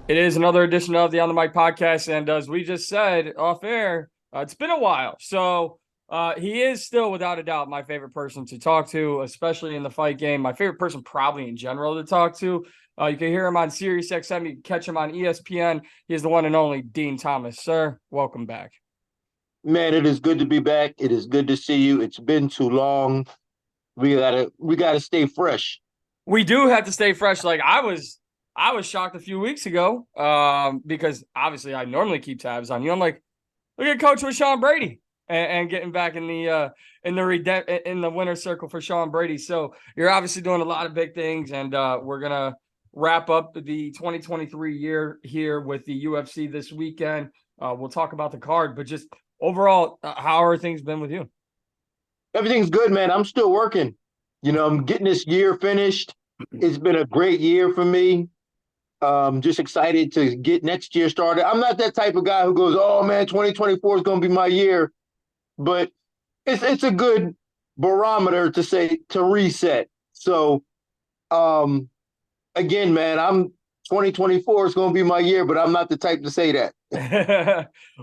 It is another edition of the On the Mic podcast. And as we just said off air, it's been a while. So he is still, without a doubt, my favorite person to talk to, especially in the fight game. My favorite person probably in general to talk to. You can hear him on Sirius XM. You can catch him on ESPN. He is the one and only Dean Thomas. Sir, welcome back. Man, it is good to be back. It is good to see you. It's been too long. We gotta stay fresh. We do have to stay fresh. Like I was shocked a few weeks ago because obviously I normally keep tabs on you. I'm like, look at Coach with Sean Brady and getting back in the winner's circle for Sean Brady. So you're obviously doing a lot of big things, and we're gonna wrap up the 2023 year here with the UFC this weekend. We'll talk about the card, but just overall, how are things been with you? Everything's good, man. I'm still working. I'm getting this year finished. It's been a great year for me. Just excited to get next year started. I'm not that type of guy who goes, "Oh man, 2024 is going to be my year," but it's a good barometer to say to reset. So, um, again, man, I'm 2024 is going to be my year, but I'm not the type to say that.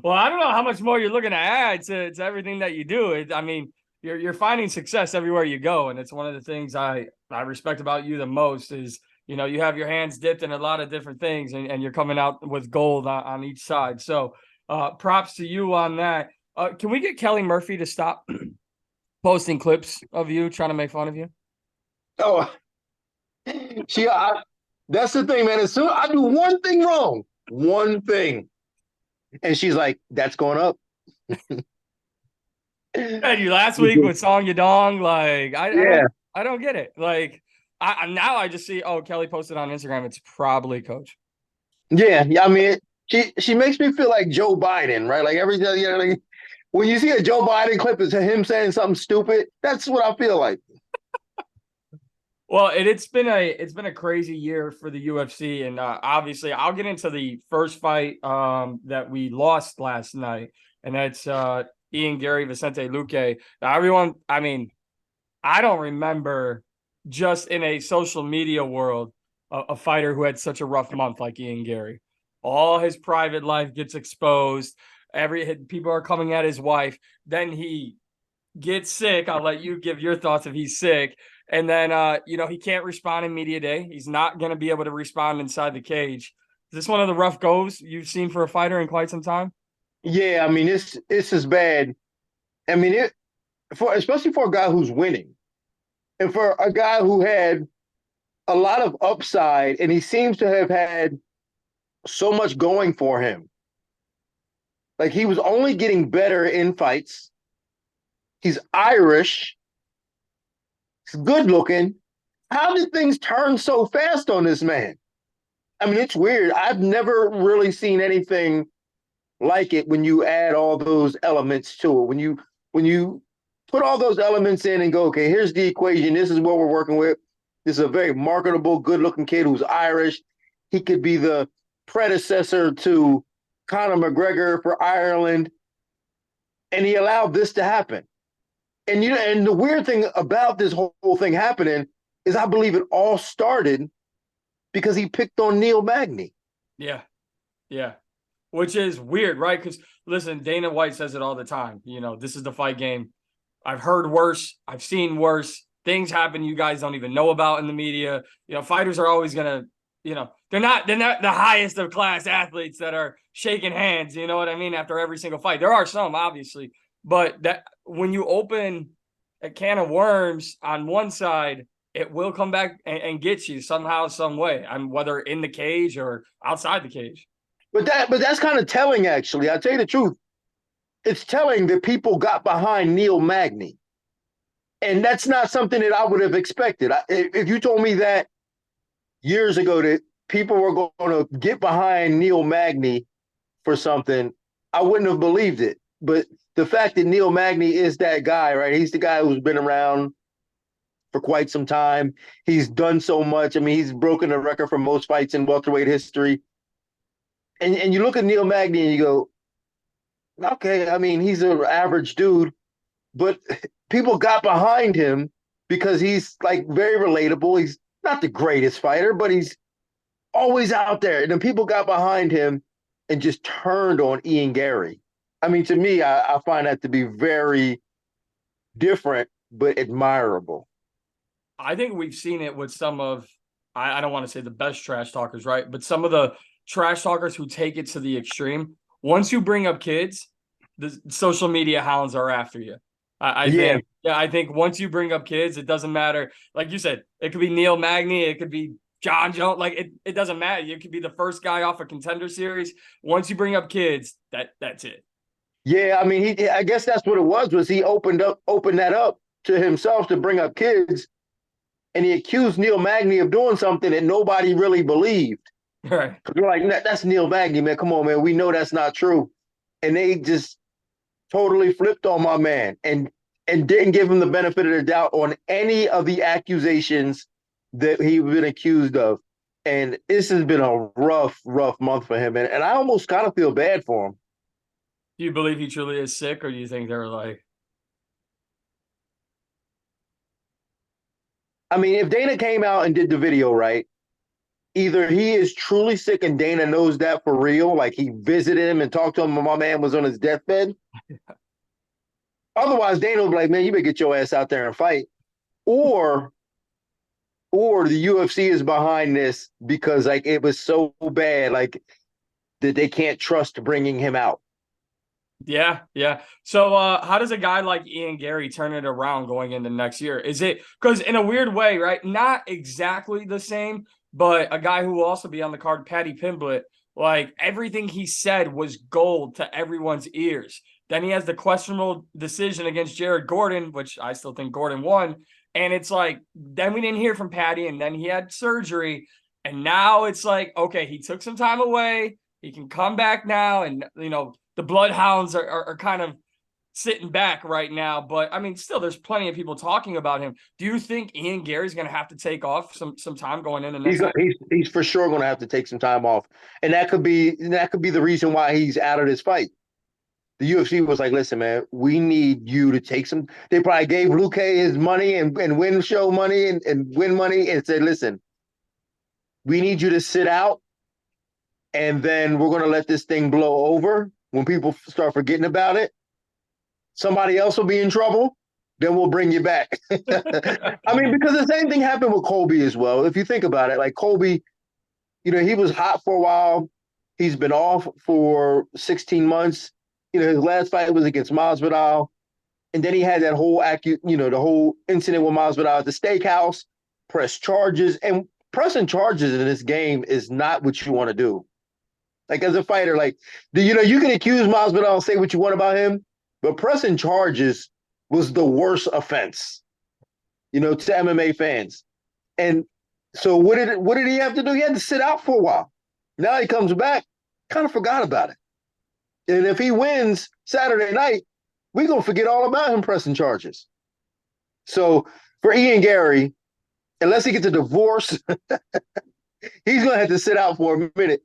Well, I don't know how much more you're looking to add to everything that you do. I mean, you're finding success everywhere you go, and it's one of the things I respect about you the most is you have your hands dipped in a lot of different things, and you're coming out with gold on each side. So, props to you on that. Can we get Kelly Murphy to stop posting clips of you trying to make fun of you? Oh, she, I, that's the thing, man. As soon I do one thing wrong, one thing, and she's like, "That's going up." And you last week with Song Yadong, like I Yeah, don't get it. Like now I just see, oh, Kelly posted on Instagram. It's probably Coach. yeah. I mean, she makes me feel like Joe Biden, right? Like every day, like when you see a Joe Biden clip, it's him saying something stupid. That's what I feel like. Well, it's been a crazy year for the UFC, and obviously I'll get into the first fight that we lost last night, and that's Ian Gary Vicente Luque. Now, everyone, I mean, I don't remember just in a social media world a fighter who had such a rough month like Ian Gary. All his private life gets exposed. People are coming at his wife. Then he gets sick. I'll let you give your thoughts if he's sick. And then he can't respond in media day. He's not going to be able to respond inside the cage. Is this one of the rough goes you've seen for a fighter in quite some time? Yeah, I mean, it's as bad. I mean, it for especially for a guy who's winning, and for a guy who had a lot of upside, and he seems to have had so much going for him. Like he was only getting better in fights. He's Irish. He's good looking. How did things turn so fast on this man? I mean, it's weird. I've never really seen anything like it when you add all those elements to it. When you put all those elements in and go, okay, here's the equation. This is what we're working with. This is a very marketable, good-looking kid who's Irish. He could be the predecessor to Conor McGregor for Ireland, and he allowed this to happen. And the weird thing about this whole thing happening is I believe it all started because he picked on Neil Magny. Yeah. Yeah. Which is weird, right? Because listen, Dana White says it all the time. This is the fight game. I've heard worse. I've seen worse. Things happen you guys don't even know about in the media. Fighters are always gonna, they're not the highest of class athletes that are shaking hands, you know what I mean, after every single fight. There are some, obviously, but that when you open a can of worms on one side, it will come back and get you somehow, some way. Whether in the cage or outside the cage. But that's kind of telling, actually. I'll tell you the truth. It's telling that people got behind Neil Magny. And that's not something that I would have expected. If you told me that years ago that people were going to get behind Neil Magny for something, I wouldn't have believed it. But the fact that Neil Magny is that guy, right? He's the guy who's been around for quite some time. He's done so much. I mean, he's broken the record for most fights in welterweight history. And you look at Neil Magny and you go, okay, I mean, he's an average dude, but people got behind him because he's like very relatable. He's not the greatest fighter, but he's always out there. And then people got behind him and just turned on Ian Gary. I mean, to me, I find that to be very different but admirable. I think we've seen it with some of, I don't want to say the best trash talkers, right? But some of the trash talkers who take it to the extreme. Once you bring up kids, the social media hounds are after you. I Yeah, think, yeah, I think once you bring up kids, it doesn't matter. Like you said, it could be Neil Magny, it could be John Jones. Like it doesn't matter. You could be the first guy off a Contender Series. Once you bring up kids, that's it. yeah. I mean, I guess that's what it was he opened that up to himself to bring up kids, and he accused Neil Magny of doing something that nobody really believed. Right. They're like, that's Neil Magny, man. Come on, man. We know that's not true. And they just totally flipped on my man and didn't give him the benefit of the doubt on any of the accusations that he's been accused of. And this has been a rough, rough month for him. And I almost kind of feel bad for him. Do you believe he truly is sick, or do you think they're like, I mean, if Dana came out and did the video right, either he is truly sick and Dana knows that for real, like he visited him and talked to him when my man was on his deathbed. Otherwise, Dana would be like, man, you better get your ass out there and fight. Or the UFC is behind this because like it was so bad, like that they can't trust bringing him out. yeah, yeah. So how does a guy like Ian Gary turn it around going into next year? Is it because in a weird way, right? Not exactly the same, but a guy who will also be on the card, Paddy Pimblett, like everything he said was gold to everyone's ears. Then he has the questionable decision against Jared Gordon, which I still think Gordon won. And it's like, then we didn't hear from Paddy, and then he had surgery. And now it's like, okay, he took some time away. He can come back now. And, the Bloodhounds are kind of sitting back right now. But, I mean, still, there's plenty of people talking about him. Do you think Ian Gary's going to have to take off some time going into next year? He's for sure going to have to take some time off, and that could be the reason why he's out of this fight. The UFC was like, listen, man, we need you to take some. They probably gave Luque his money and win show money and win money and said, listen, we need you to sit out, and then we're going to let this thing blow over. When people start forgetting about it, somebody else will be in trouble. Then we'll bring you back. I mean, because the same thing happened with Colby as well. If you think about it, like Colby, he was hot for a while. He's been off for 16 months. His last fight was against Masvidal. And then he had that whole the whole incident with Masvidal at the steakhouse, press charges. And pressing charges in this game is not what you want to do. Like as a fighter, like you can accuse Masvidal and say what you want about him, but pressing charges was the worst offense, to MMA fans. And so what did he have to do? He had to sit out for a while. Now he comes back, kind of forgot about it. And if he wins Saturday night, we're going to forget all about him pressing charges. So for Ian Gary, unless he gets a divorce, he's going to have to sit out for a minute.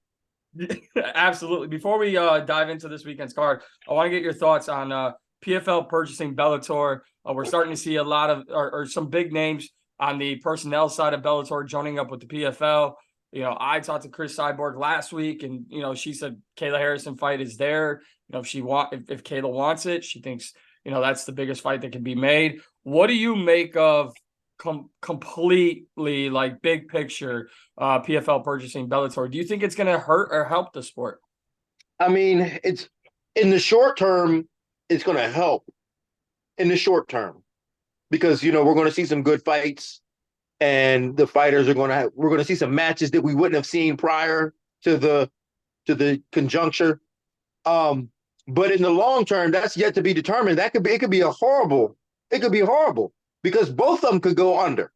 Absolutely. Before we dive into this weekend's card, I want to get your thoughts on PFL purchasing Bellator. We're starting to see a lot of or some big names on the personnel side of Bellator joining up with the PFL. I talked to Chris Cyborg last week, and she said Kayla Harrison fight is there. If Kayla wants it, she thinks that's the biggest fight that can be made. What do you make of completely like big picture PFL purchasing Bellator? Do you think it's going to hurt or help the sport? I mean, it's in the short term, it's going to help in the short term because we're going to see some good fights. And the fighters we're going to see some matches that we wouldn't have seen prior to the conjuncture. But in the long term, that's yet to be determined. It could be horrible because both of them could go under.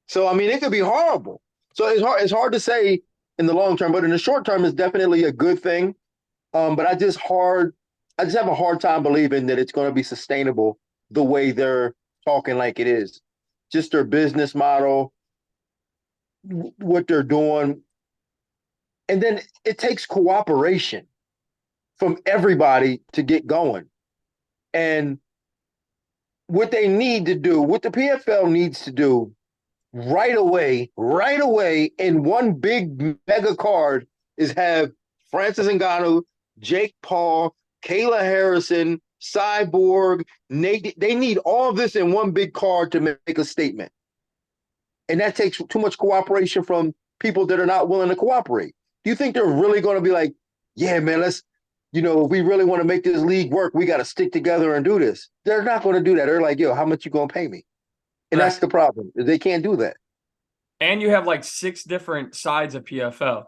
So I mean, it could be horrible. So it's hard to say in the long term, but in the short term, it's definitely a good thing. But I just have a hard time believing that it's going to be sustainable the way they're talking like it is. Just their business model, what they're doing. And then it takes cooperation from everybody to get going. And what they need to do, what the PFL needs to do right away, in one big mega card is have Francis Ngannou, Jake Paul, Kayla Harrison, Cyborg, Nate. They need all of this in one big card to make a statement. And that takes too much cooperation from people that are not willing to cooperate. Do you think they're really going to be like, yeah, man, let's, if we really want to make this league work, we got to stick together and do this? They're not going to do that. They're like, yo, how much you going to pay me? And Right. that's the problem. They can't do that. And you have like 6 different sides of PFL.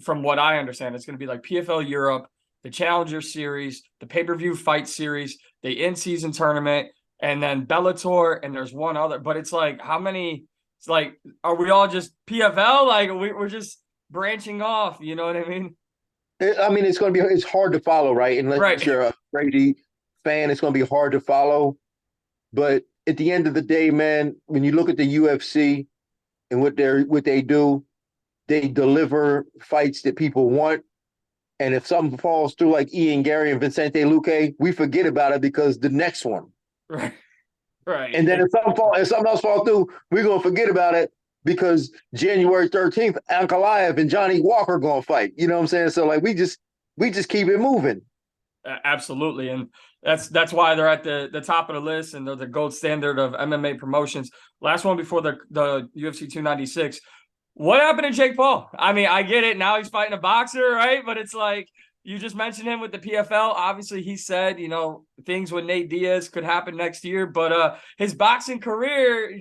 From what I understand, it's going to be like PFL Europe, the Challenger Series, the pay-per-view fight series, the in-season tournament, and then Bellator, and there's one other. But it's like, how many? It's like, are we all just PFL? Like we're just branching off. You know what I mean? I mean, it's hard to follow, right? Unless Right. you're a crazy fan, it's going to be hard to follow. But at the end of the day, man, when you look at the UFC and what they do, they deliver fights that people want. And if something falls through like Ian Gary and Vicente Luque, we forget about it because the next one. Right. Right. And then if something else falls through, we're gonna forget about it because January 13th, Ankalaev and Johnny Walker gonna fight. You know what I'm saying? So like we just keep it moving. Absolutely, and that's why they're at the top of the list, and they're the gold standard of MMA promotions. Last one before the UFC 296. What happened to Jake Paul? I mean, I get it. Now he's fighting a boxer, right? But it's like you just mentioned him with the PFL. Obviously, he said, things with Nate Diaz could happen next year. But his boxing career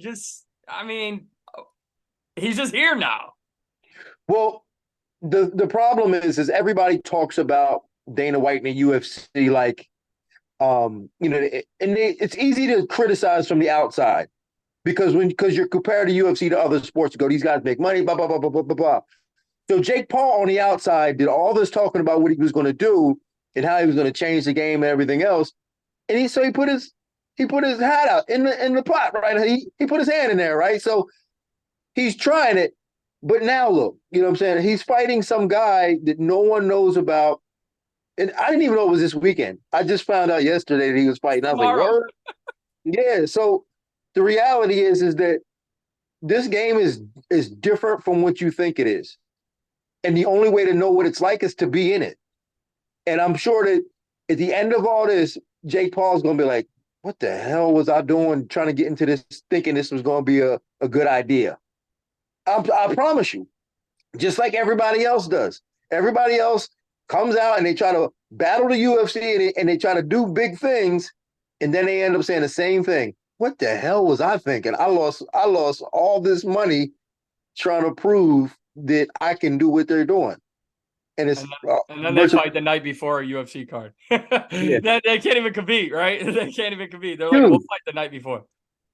I mean, he's just here now. Well, the problem is everybody talks about Dana White and the UFC like it's easy to criticize from the outside because you're compared to UFC to other sports. You go, these guys make money, blah blah blah blah blah blah blah. So Jake Paul on the outside did all this talking about what he was going to do and how he was going to change the game and everything else, and he put his hat out in the pot, right? He put his hand in there, right? So he's trying it, but now look, you know what I'm saying? He's fighting some guy that no one knows about. And I didn't even know it was this weekend. I just found out yesterday that he was fighting. I was like, Tomorrow. word? Yeah. So the reality is that this game is different from what you think it is. And the only way to know what it's like is to be in it. And I'm sure that at the end of all this, Jake Paul's gonna be like, what the hell was I doing trying to get into this, thinking this was gonna be a good idea? I promise you, just like everybody else does. Everybody else comes out and they try to battle the UFC and they try to do big things, and then they end up saying the same thing. What the hell was I thinking? I lost all this money trying to prove that I can do what they're doing. And it's And then they fight the night before a UFC card. yeah, They can't even compete, right? They can't even compete. They're like, we'll dude. fight the night before.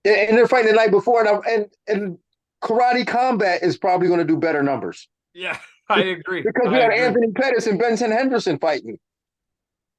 And they're fighting the night before, and Karate Combat is probably going to do better numbers. Yeah, I agree. Because we I got agree. Anthony Pettis and Benson Henderson fighting.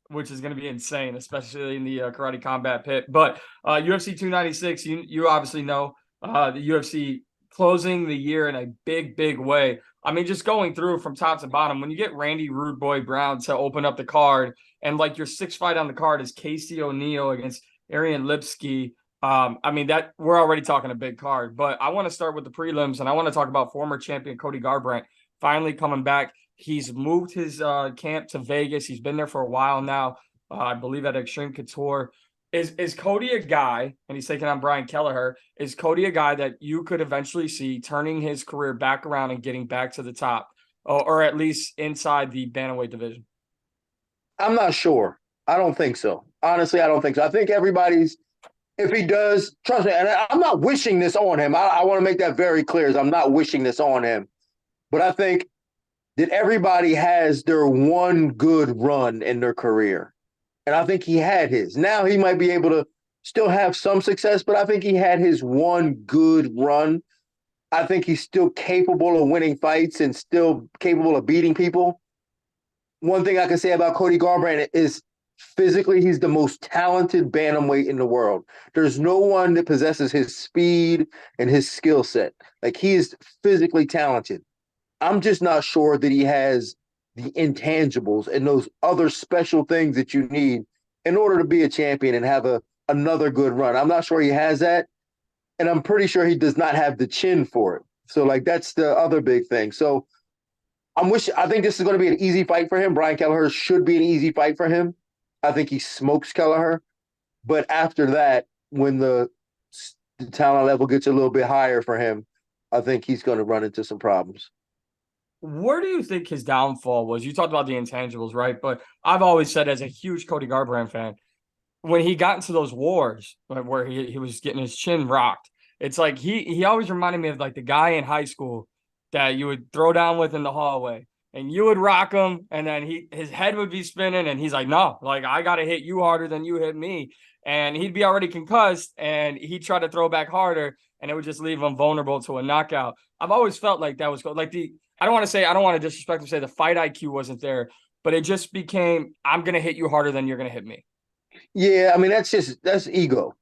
Which is going to be insane, especially in the Karate Combat pit. But UFC 296, you obviously know the UFC closing the year in a big, big way. I mean, just going through from top to bottom, when you get Randy Rude Boy Brown to open up the card, and like your 6th fight on the card is Casey O'Neill against Arian Lipsky. I mean, that we're already talking a big card, but I want to start with the prelims, and I want to talk about former champion Cody Garbrandt finally coming back. He's moved his camp to Vegas. He's been there for a while now. I believe at Extreme Couture. Is Cody a guy, and he's taking on Brian Kelleher, is Cody a guy that you could eventually see turning his career back around and getting back to the top, or at least inside the bantamweight division? I'm not sure. I don't think so. Honestly, I don't think so. I think if he does, trust me, and I'm not wishing this on him. I want to make that very clear. I'm not wishing this on him. But I think that everybody has their one good run in their career. And I think he had his. Now he might be able to still have some success, but I think he had his one good run. I think he's still capable of winning fights and still capable of beating people. One thing I can say about Cody Garbrandt is physically he's the most talented bantamweight in the world. There's no one that possesses his speed and his skill set. Like he is physically talented. I'm just not sure that he has the intangibles and those other special things that you need in order to be a champion and have another good run. I'm not sure he has that. and I'm pretty sure he does not have the chin for it. So like that's the other big thing. So I think this is going to be an easy fight for him. Brian Kelleher should be an easy fight for him. I think he smokes Kelleher. But after that, when the talent level gets a little bit higher for him, I think he's going to run into some problems. Where do you think his downfall was? You talked about the intangibles, right? But I've always said, as a huge Cody Garbrandt fan, when he got into those wars where he was getting his chin rocked, it's like he always reminded me of like the guy in high school that you would throw down with in the hallway, and you would rock him, and then his head would be spinning, and he's like, no, like I gotta hit you harder than you hit me. And he'd be already concussed, and he'd try to throw back harder, and it would just leave him vulnerable to a knockout. I've always felt like that was like I don't want to disrespect him, say the fight IQ wasn't there, but it just became, I'm gonna hit you harder than you're gonna hit me. Yeah, I mean that's ego,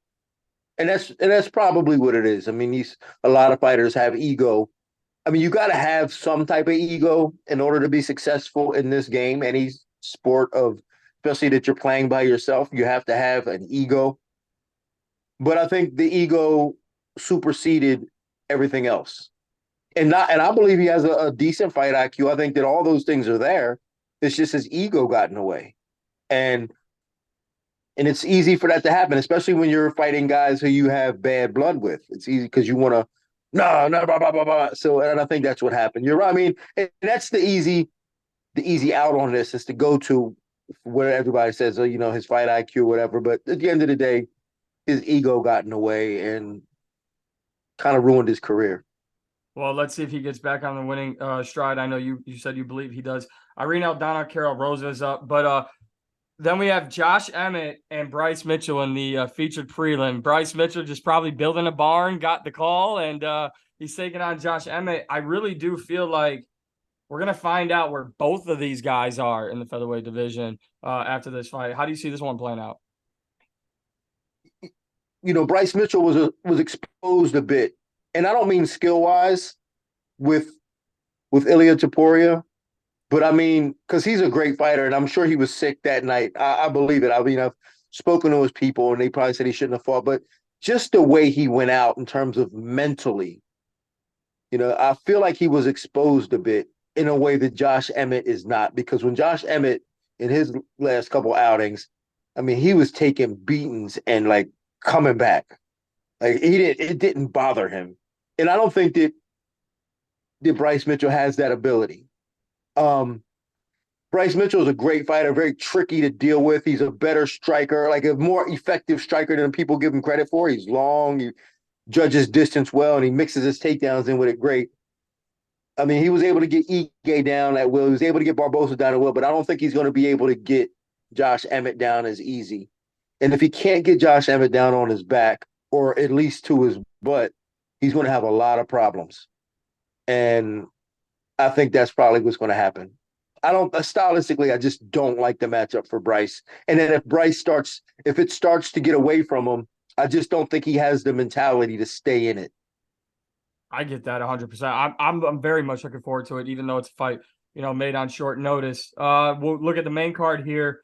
and that's probably what it is. I mean, these a lot of fighters have ego. I mean, you got to have some type of ego in order to be successful in this game. Any sport of, especially that you're playing by yourself, you have to have an ego. But I think the ego superseded everything else. And I believe he has a decent fight IQ. I think that all those things are there. It's just his ego got in the way. And and it's easy for that to happen, especially when you're fighting guys who you have bad blood with. It's easy because you want to, no, blah, blah, blah, blah. So, and I think that's what happened. You're right. I mean, and that's the easy out on this is to go to where everybody says, oh, you know, his fight IQ, whatever. But at the end of the day, his ego got in the way and kind of ruined his career. Well, let's see if he gets back on the winning stride. I know you said you believe he does. Irene Aldana, Carol Rosa's up, but then we have Josh Emmett and Bryce Mitchell in the featured prelim. Bryce Mitchell just probably building a barn, got the call, and he's taking on Josh Emmett. I really do feel like we're going to find out where both of these guys are in the featherweight division after this fight. How do you see this one playing out? You know, Bryce Mitchell was exposed a bit, and I don't mean skill wise with Ilya Taporia, but I mean because he's a great fighter, and I'm sure he was sick that night. I believe it. I mean, I've spoken to his people, and they probably said he shouldn't have fought, but just the way he went out in terms of mentally, you know, I feel like he was exposed a bit in a way that Josh Emmett is not. Because when Josh Emmett in his last couple outings, I mean, he was taking beatings and like coming back. Like it didn't bother him. And I don't think that Bryce Mitchell has that ability. Um, Bryce Mitchell is a great fighter, very tricky to deal with. He's a better striker, like a more effective striker than people give him credit for. He's long, he judges distance well, and he mixes his takedowns in with it great. I mean, he was able to get Ige down at will. He was able to get Barbosa down at will, but I don't think he's going to be able to get Josh Emmett down as easy. And if he can't get Josh Emmett down on his back, or at least to his butt, he's going to have a lot of problems. And I think that's probably what's going to happen. I don't stylistically, I just don't like the matchup for Bryce. And then if it starts to get away from him, I just don't think he has the mentality to stay in it. I get that 100%. I'm very much looking forward to it, even though it's a fight, made on short notice. We'll look at the main card here.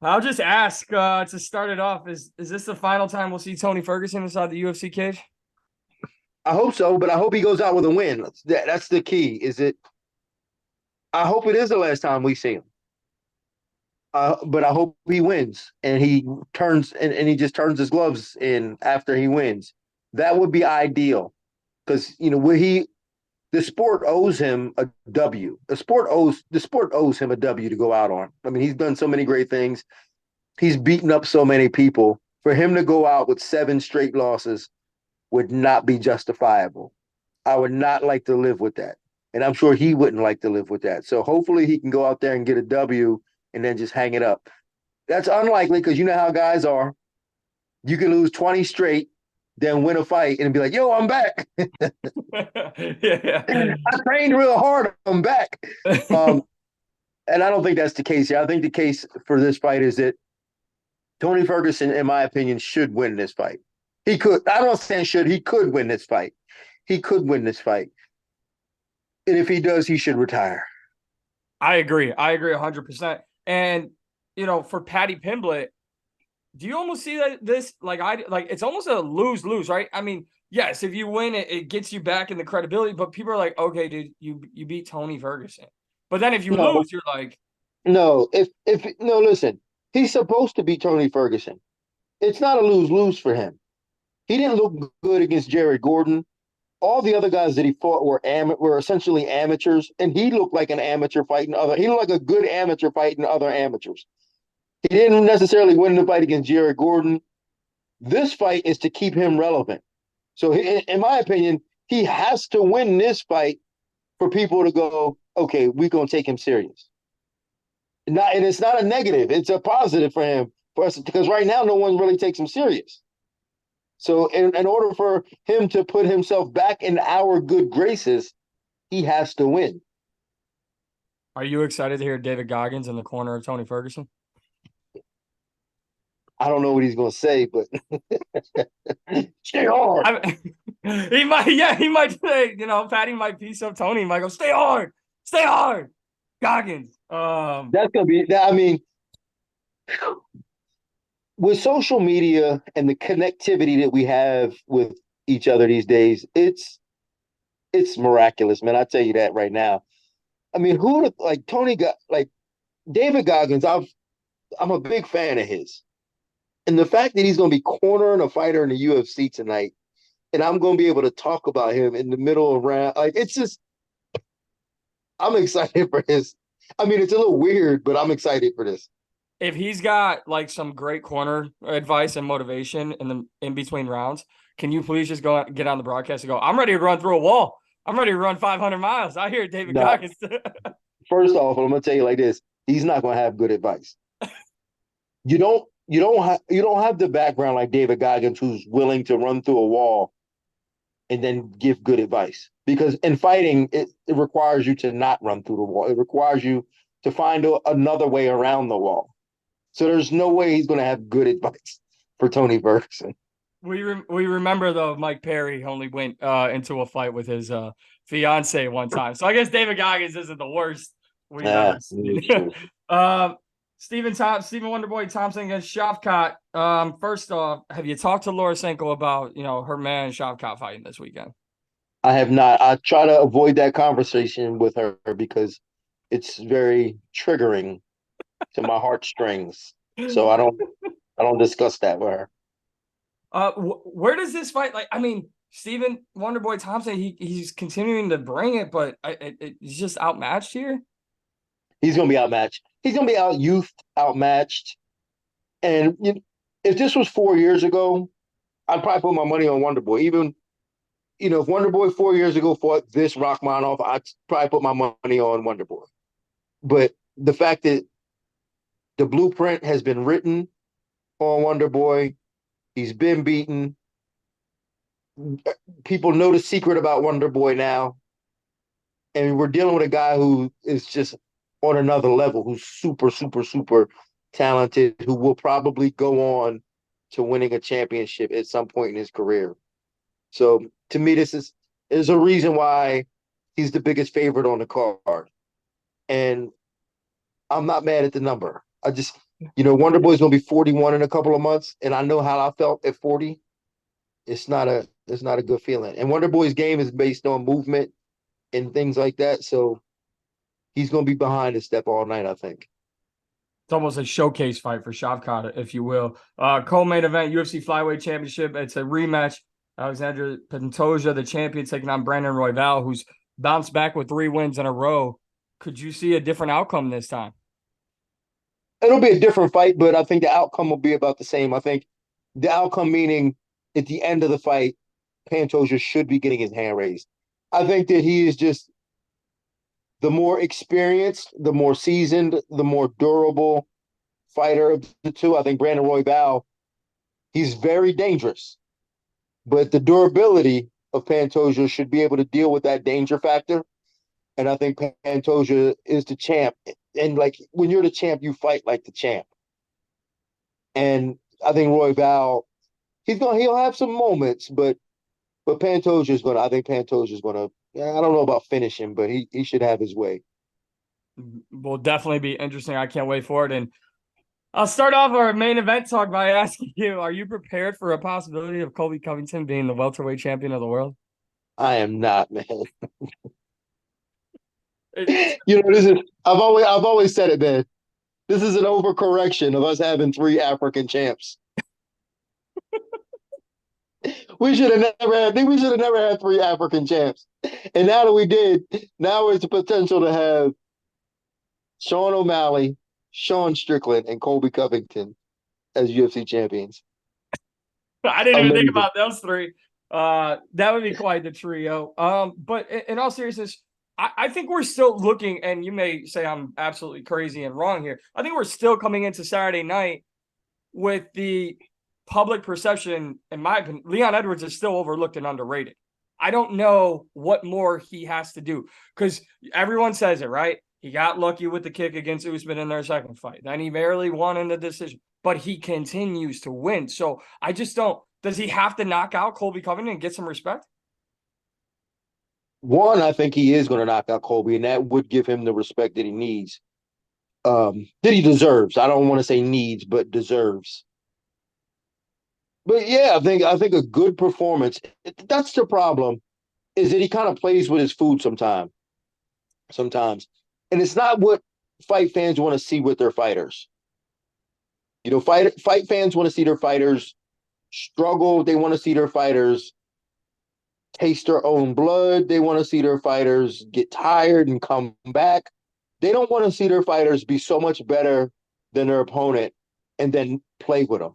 I'll just ask to start it off: Is this the final time we'll see Tony Ferguson inside the UFC cage? I hope so, but I hope he goes out with a win. That's the key. I hope it is the last time we see him. But I hope he wins and he turns and he just turns his gloves in after he wins. That would be ideal because the sport owes him a W. The sport owes him a W to go out on. I mean, he's done so many great things. He's beaten up so many people. For him to go out with 7 straight losses would not be justifiable. I would not like to live with that. And I'm sure he wouldn't like to live with that. So hopefully he can go out there and get a W and then just hang it up. That's unlikely because you know how guys are. You can lose 20 straight, then win a fight and be like, yo, I'm back. Yeah. I trained real hard. I'm back. And I don't think that's the case here. I think the case for this fight is that Tony Ferguson, in my opinion, should win this fight. He could. I don't say should. He could win this fight. He could win this fight. And if he does, he should retire. I agree. 100%. And, for Paddy Pimblett, do you almost see that this it's almost a lose-lose, right? I mean, yes, if you win, it gets you back in the credibility, but people are like, okay, dude, you beat Tony Ferguson. But then if you No, lose, you're like, no. If no, listen, he's supposed to be Tony Ferguson. It's not a lose lose for him. He didn't look good against Jared Gordon. All the other guys that he fought were essentially amateurs, and he looked like an amateur fighting other. He looked like a good amateur fighting other amateurs. He didn't necessarily win the fight against Jared Gordon. This fight is to keep him relevant. So, in my opinion, he has to win this fight for people to go, okay, we're gonna take him serious. And it's not a negative; it's a positive for him, for us, because right now no one really takes him serious. So, in order for him to put himself back in our good graces, he has to win. are you excited to hear David Goggins in the corner of Tony Ferguson? I don't know what he's going to say, but stay hard. He might, yeah, he might say, Patty might piece up Tony. He might go, stay hard, Goggins. That's going to be. I mean, with social media and the connectivity that we have with each other these days, it's miraculous, man. I tell you that right now. I mean, who like Tony got like David Goggins? I'm a big fan of his, and the fact that he's going to be cornering a fighter in the UFC tonight, and I'm going to be able to talk about him in the middle of round, like it's just, I'm excited for this. I mean, it's a little weird, but I'm excited for this. If he's got like some great corner advice and motivation in between rounds, can you please just go get on the broadcast and go, I'm ready to run through a wall. I'm ready to run 500 miles. I hear David No, Goggins. first off, I'm going to tell you like this: he's not going to have good advice. You don't have the background like David Goggins, who's willing to run through a wall and then give good advice. Because in fighting, it requires you to not run through the wall. It requires you to find another way around the wall. So there's no way he's going to have good advice for Tony Ferguson. We remember though Mike Perry only went into a fight with his fiance one time. So I guess David Goggins isn't the worst we've ever seen. Stephen Wonderboy Thompson against Shavkat. First off, have you talked to Laura Senko about her man Shavkat fighting this weekend? I have not. I try to avoid that conversation with her because it's very triggering to my heartstrings. So I don't discuss that with her. Where does this fight? Like, I mean, Stephen Wonderboy Thompson, he's continuing to bring it, but he's just outmatched here. He's going to be outmatched. He's going to be outmatched. And if this was 4 years ago, I'd probably put my money on Wonderboy. Even if Wonderboy 4 years ago fought this Rachmanov, I'd probably put my money on Wonderboy. But the fact that the blueprint has been written on Wonderboy, he's been beaten. People know the secret about Wonderboy now. And we're dealing with a guy who is just on another level, who's super, super, super talented, who will probably go on to winning a championship at some point in his career. So to me, there's a reason why he's the biggest favorite on the card. And I'm not mad at the number. I just, Wonderboy's gonna be 41 in a couple of months, and I know how I felt at 40. It's not a good feeling. And Wonderboy's game is based on movement and things like that. So he's gonna be behind a step all night, I think. It's almost a showcase fight for Shavkat, if you will. Co-main event, UFC Flyweight Championship. It's a rematch. Alexander Pantoja, the champion, taking on Brandon Royval, who's bounced back with 3 wins in a row. Could you see a different outcome this time? It'll be a different fight, but I think the outcome will be about the same. I think the outcome meaning at the end of the fight, Pantoja should be getting his hand raised. I think that he is just the more experienced, the more seasoned, the more durable fighter of the two. I think Brandon Royval, he's very dangerous, but the durability of Pantoja should be able to deal with that danger factor. And I think Pantoja is the champ. And like when you're the champ, you fight like the champ. And I think Royval, he'll have some moments, but I think Pantoja's gonna, I don't know about finishing, but he should have his way. Will definitely be interesting. I can't wait for it. And I'll start off our main event talk by asking you, are you prepared for a possibility of Colby Covington being the welterweight champion of the world? I am not, man. It's This is I've always said it, man. This is an overcorrection of us having three African champs. We should have never had. I think we should have never had three African champs. And now that we did, now there's the potential to have Sean O'Malley, Sean Strickland, and Colby Covington as UFC champions. I didn't even think Amazing. about those three. That would be quite the trio. But in all seriousness, I think we're still looking, and you may say I'm absolutely crazy and wrong here. I think we're still coming into Saturday night with the public perception, in my opinion, Leon Edwards is still overlooked and underrated. I don't know what more he has to do because everyone says it, right? He got lucky with the kick against Usman in their second fight. Then he barely won in the decision, but he continues to win. So I just don't. Does he have to knock out Colby Covington and get some respect? One, I think he is going to knock out Colby, and that would give him the respect that he needs, that he deserves. I don't want to say needs, but deserves. But yeah, I think a good performance. That's the problem, is that he kind of plays with his food sometimes, and it's not what fight fans want to see with their fighters. Fight fans want to see their fighters struggle. They want to see their fighters taste their own blood. They want to see their fighters get tired and come back. They don't want to see their fighters be so much better than their opponent and then play with them.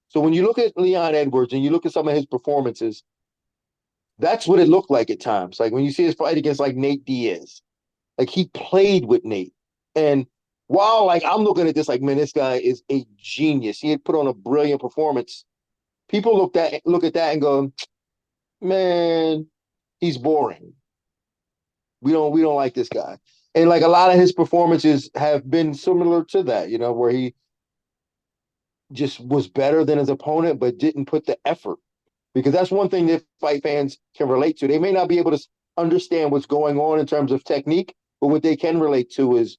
So when you look at Leon Edwards and you look at some of his performances, that's what it looked like at times. Like when you see his fight against like Nate Diaz, like he played with Nate. And while like I'm looking at this like, man, this guy is a genius. He had put on a brilliant performance. People look at that and go, man, he's boring. We don't like this guy. And like a lot of his performances have been similar to that, where he just was better than his opponent, but didn't put the effort. Because that's one thing that fight fans can relate to. They may not be able to understand what's going on in terms of technique, but what they can relate to is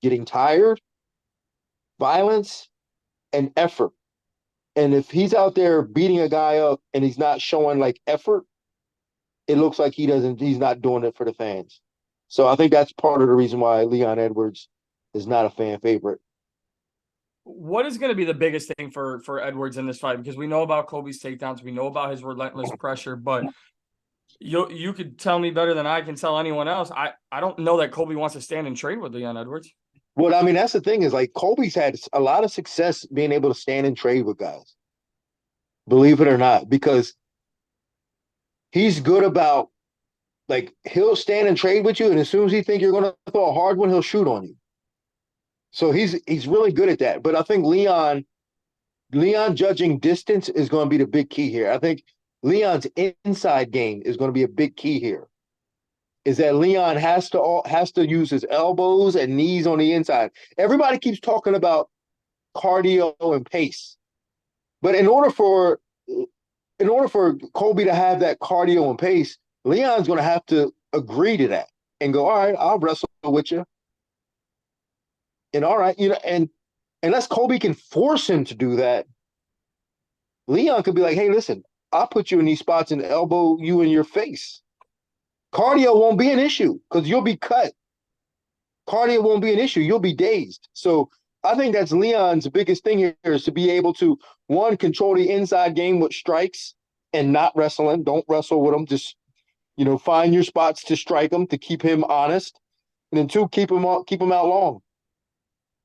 getting tired, violence, and effort. And if he's out there beating a guy up and he's not showing like effort, it looks like he's not doing it for the fans. So I think that's part of the reason why Leon Edwards is not a fan favorite. What is going to be the biggest thing for Edwards in this fight? Because we know about Colby's takedowns, we know about his relentless pressure, but you could tell me better than I can tell anyone else. I don't know that Colby wants to stand and trade with Leon Edwards. Well, I mean, that's the thing is like Colby's had a lot of success being able to stand and trade with guys, believe it or not, because he's good about like he'll stand and trade with you, and as soon as he think you're going to throw a hard one, he'll shoot on you. So he's really good at that. But I think Leon judging distance is going to be the big key here. I think Leon's inside game is going to be a big key here. Is that Leon has to use his elbows and knees on the inside. Everybody keeps talking about cardio and pace, but in order for Colby to have that cardio and pace, Leon's going to have to agree to that and go, all right, I'll wrestle with you. And all right, and unless Colby can force him to do that, Leon could be like, hey, listen, I'll put you in these spots and elbow you in your face. Cardio won't be an issue because you'll be cut. Cardio won't be an issue. You'll be dazed. So I think that's Leon's biggest thing here is to be able to, one, control the inside game with strikes and not wrestling. Don't wrestle with him. Just, find your spots to strike him, to keep him honest. And then two, keep him out long.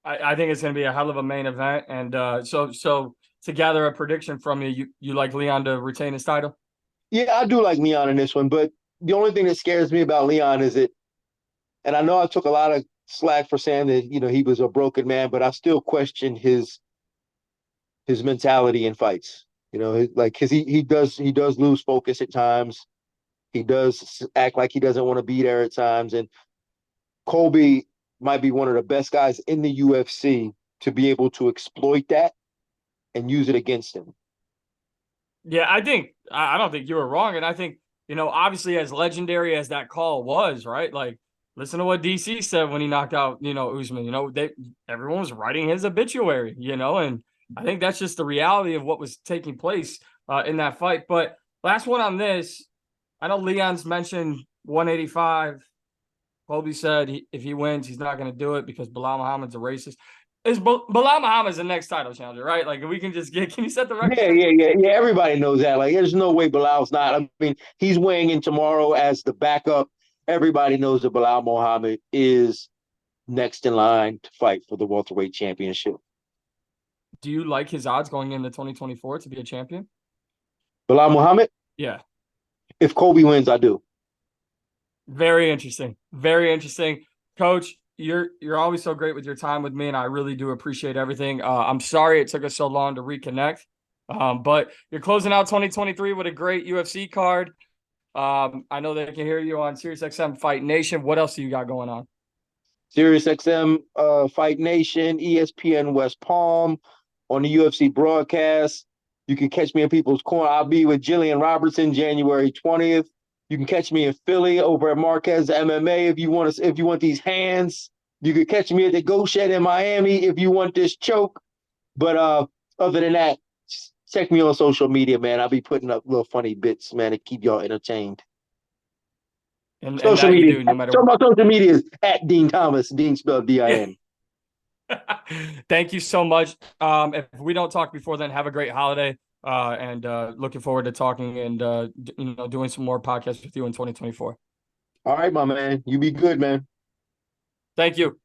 I think it's going to be a hell of a main event. And so to gather a prediction from you like Leon to retain his title? Yeah, I do like Leon in this one, but the only thing that scares me about Leon is it, and I know I took a lot of slack for saying that, he was a broken man, but I still question his mentality in fights. Like because he does lose focus at times. He does act like he doesn't want to be there at times. And Colby might be one of the best guys in the UFC to be able to exploit that and use it against him. Yeah, I don't think you were wrong. And I think, obviously as legendary as that call was, right? Like listen to what DC said when he knocked out, Usman. Everyone was writing his obituary, and I think that's just the reality of what was taking place in that fight. But last one on this, I know Leon's mentioned 185. Colby said if he wins, he's not going to do it because Bilal Muhammad's a racist. Bilal Muhammad's the next title challenger, right? Like, we can just can you set the record? Yeah. Everybody knows that. Like, there's no way Bilal's not. I mean, he's weighing in tomorrow as the backup. Everybody knows that Bilal Muhammad is next in line to fight for the welterweight championship. Do you like his odds going into 2024 to be a champion? Bilal Muhammad? Yeah. If Kobe wins, I do. Very interesting. Very interesting. Coach, you're always so great with your time with me, and I really do appreciate everything. I'm sorry it took us so long to reconnect, but you're closing out 2023 with a great UFC card. I know they can hear you on SiriusXM Fight Nation. What else do you got going on? SiriusXM Fight Nation, ESPN West Palm on the UFC broadcast. You can catch me in People's Corner. I'll be with Jillian Robertson January 20th. You can catch me in Philly over at Marquez MMA if you want these hands. You can catch me at the Go Shed in Miami if you want this choke. But other than that, check me on social media, man. I'll be putting up little funny bits, man, to keep y'all entertained. And Social that media. you do, no matter So what. my social media is at Dean Thomas. Dean spelled D-I-N. Thank you so much. If we don't talk before then, have a great holiday. And looking forward to talking and doing some more podcasts with you in 2024. All right, my man. You be good, man. Thank you.